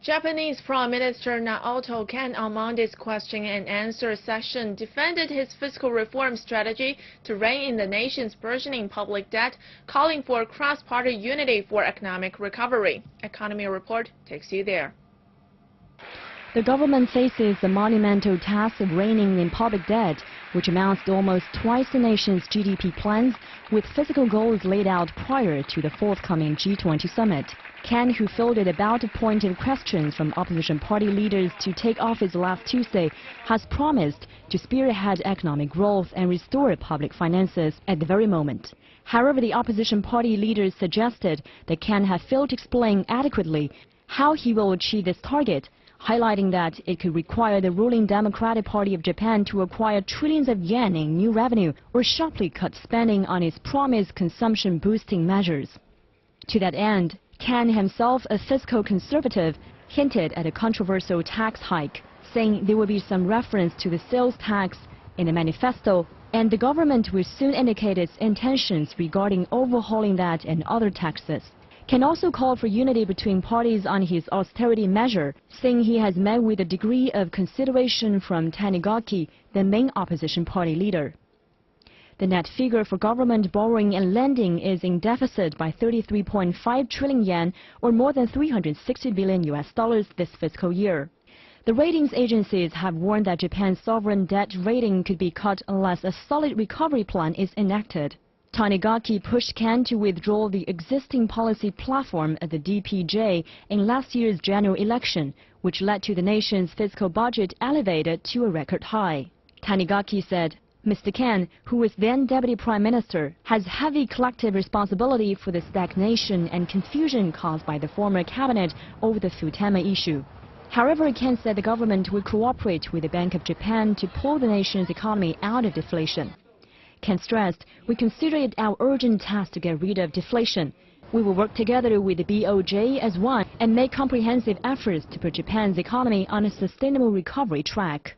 Japanese Prime Minister Naoto Kan on Monday's question and answer session defended his fiscal reform strategy to rein in the nation's burgeoning public debt, calling for cross-party unity for economic recovery. Economy Report takes you there. The government faces the monumental task of reining in public debt, which amounts to almost twice the nation's GDP plans, with fiscal goals laid out prior to the forthcoming G20 summit. Kan, who fielded about pointed questions from opposition party leaders to take office last Tuesday, has promised to spearhead economic growth and restore public finances at the very moment. However, the opposition party leaders suggested that Kan have failed to explain adequately how he will achieve this target, highlighting that it could require the ruling Democratic Party of Japan to acquire trillions of yen in new revenue or sharply cut spending on its promised consumption-boosting measures. To that end, Kan, himself a fiscal conservative, hinted at a controversial tax hike, saying there will be some reference to the sales tax in the manifesto, and the government will soon indicate its intentions regarding overhauling that and other taxes. Kan also called for unity between parties on his austerity measure, saying he has met with a degree of consideration from Tanigaki, the main opposition party leader. The net figure for government borrowing and lending is in deficit by 33.5 trillion yen, or more than $360 billion this fiscal year. The ratings agencies have warned that Japan's sovereign debt rating could be cut unless a solid recovery plan is enacted. Tanigaki pushed Kan to withdraw the existing policy platform at the DPJ in last year's general election, which led to the nation's fiscal budget elevated to a record high. Tanigaki said, Mr. Kan, who was then Deputy Prime Minister, has heavy collective responsibility for the stagnation and confusion caused by the former cabinet over the Futama issue. However, Kan said the government would cooperate with the Bank of Japan to pull the nation's economy out of deflation. Kan stressed, we consider it our urgent task to get rid of deflation. We will work together with the BOJ as one and make comprehensive efforts to put Japan's economy on a sustainable recovery track.